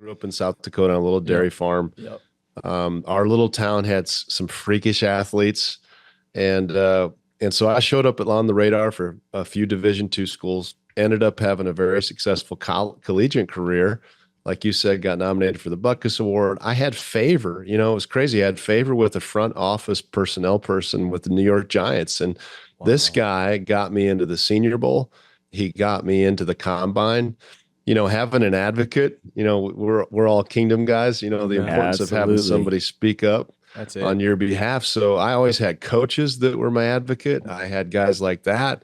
grew up in South Dakota on a little dairy farm. Yep. Our little town had some freakish athletes, and so I showed up on the radar for a few Division II schools. Ended up having a very successful collegiate career. Like you said, got nominated for the Butkus Award. I had favor. It was crazy. I had favor with a front office personnel person with the New York Giants, and this guy got me into the Senior Bowl. He got me into the combine. Having an advocate, we're all kingdom guys, the importance of having somebody speak up on your behalf. So I always had coaches that were my advocate. I had guys like that.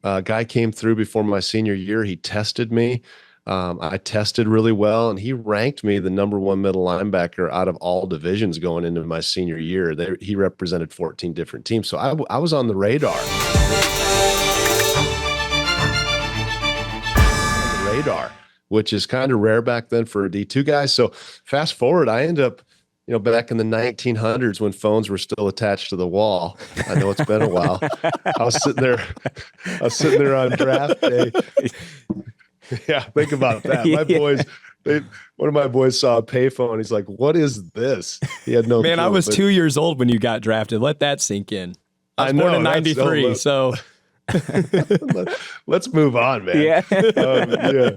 A guy came through before my senior year. He tested me. I tested really well, and he ranked me the #1 middle linebacker out of all divisions going into my senior year. He represented 14 different teams. So I was on the radar. Which is kind of rare back then for a D2 guy. So fast forward, I end up, back in the 1900s when phones were still attached to the wall. I know it's been a while. I was sitting there on draft day. Yeah, think about that. My boys, one of my boys saw a payphone. He's like, "What is this?" He had no Man, clue, I was 2 years old when you got drafted. Let that sink in. I was born in 93, so let's move on, man. Yeah.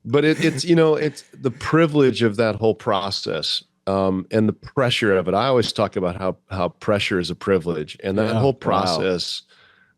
But it's the privilege of that whole process, and the pressure of it. I always talk about how pressure is a privilege, and that whole process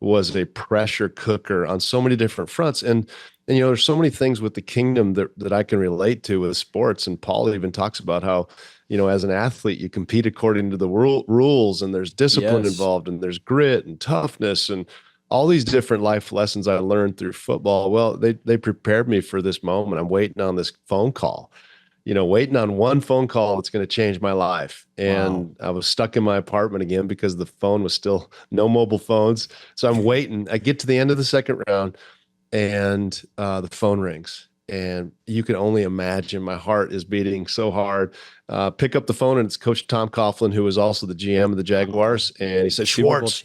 was a pressure cooker on so many different fronts. And there's so many things with the kingdom that I can relate to with sports. And Paul even talks about how, as an athlete, you compete according to the rules, and there's discipline involved, and there's grit and toughness and all these different life lessons I learned through football. Well, they prepared me for this moment. I'm waiting on this phone call, waiting on one phone call that's going to change my life. And I was stuck in my apartment again because the phone was still no mobile phones. So I'm waiting. I get to the end of the second round, and the phone rings. And you can only imagine my heart is beating so hard. Pick up the phone, and it's Coach Tom Coughlin, who was also the GM of the Jaguars. And he said, "Schwartz."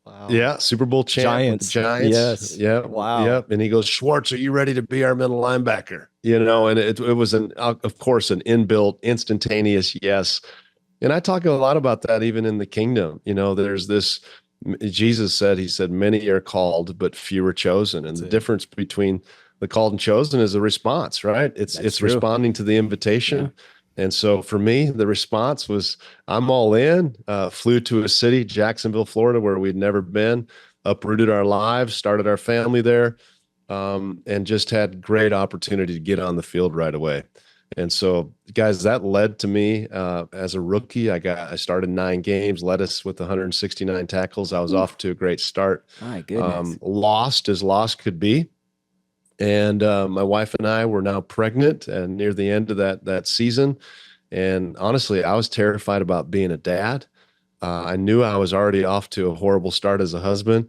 Wow. Yeah, Super Bowl champ with the Giants. Yes. Yeah. Wow. Yep. And he goes, "Schwartz, are you ready to be our middle linebacker?" And it was of course, an inbuilt, instantaneous yes. And I talk a lot about that even in the kingdom. There's this, Jesus said, he said, "Many are called, but few are chosen." And the difference between the called and chosen is a response, right? It's responding to the invitation. Yeah. And so for me, the response was, I'm all in. Flew to a city, Jacksonville, Florida, where we'd never been, uprooted our lives, started our family there, and just had great opportunity to get on the field right away. And so, guys, that led to me as a rookie. I started 9 games, led us with 169 tackles. I was off to a great start. My goodness. Lost as lost could be. And my wife and I were now pregnant and near the end of that season. And honestly, I was terrified about being a dad. I knew I was already off to a horrible start as a husband.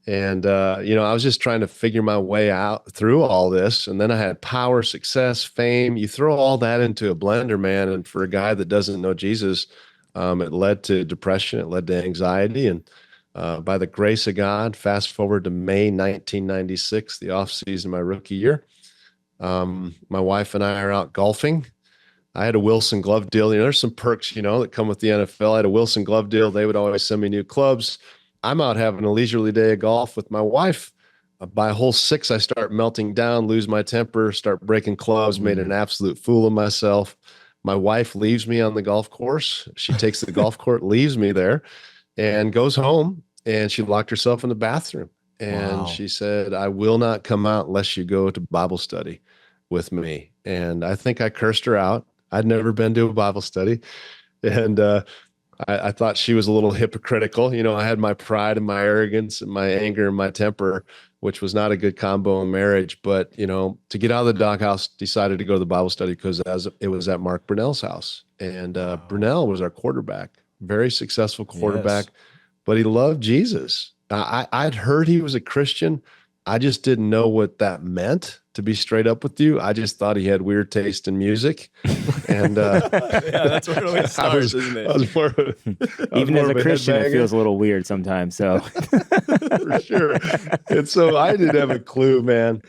And, I was just trying to figure my way out through all this. And then I had power, success, fame. You throw all that into a blender, man. And for a guy that doesn't know Jesus, it led to depression. It led to anxiety. And by the grace of God, fast forward to May 1996, the off season, my rookie year. My wife and I are out golfing. I had a Wilson glove deal. There's some perks, that come with the NFL. I had a Wilson glove deal. They would always send me new clubs. I'm out having a leisurely day of golf with my wife. By hole 6, I start melting down, lose my temper, start breaking clubs, made an absolute fool of myself. My wife leaves me on the golf course. She takes the golf cart, leaves me there, and goes home. And she locked herself in the bathroom. And she said, "I will not come out unless you go to Bible study with me." And I think I cursed her out. I'd never been to a Bible study. And I thought she was a little hypocritical. I had my pride and my arrogance and my anger and my temper, which was not a good combo in marriage. But, to get out of the doghouse, decided to go to the Bible study because it was at Mark Brunell's house. And Brunell was our quarterback, very successful quarterback. Yes. But he loved Jesus. I'd heard he was a Christian. I just didn't know what that meant, to be straight up with you. I just thought he had weird taste in music. And that's where it always starts, isn't it? Even as a Christian, it feels a little weird sometimes. So for sure. And so I didn't have a clue, man.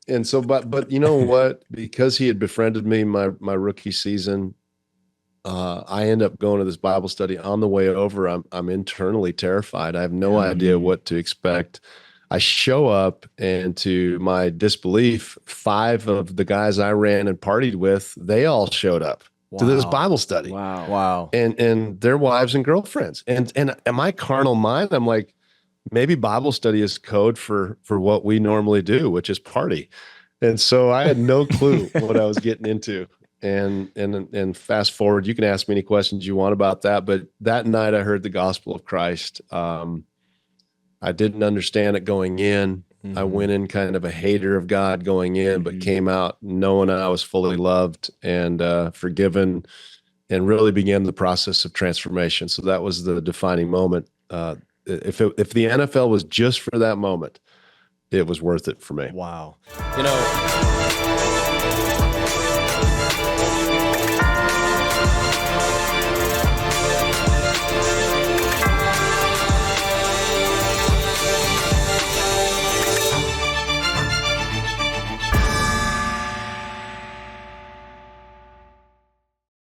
And so, but you know what? Because he had befriended me my rookie season, I end up going to this Bible study. On the way over, I'm internally terrified. I have no idea what to expect. I show up, and to my disbelief, 5 of the guys I ran and partied with, they all showed up to this Bible study. Wow. And their wives and girlfriends. And in my carnal mind, I'm like, maybe Bible study is code for what we normally do, which is party. And so I had no clue what I was getting into. And fast forward, you can ask me any questions you want about that. But that night I heard the gospel of Christ. I didn't understand it going in. I went in kind of a hater of God going in, but came out knowing I was fully loved and forgiven, and really began the process of transformation. So that was the defining moment. If the NFL was just for that moment, it was worth it for me. Wow.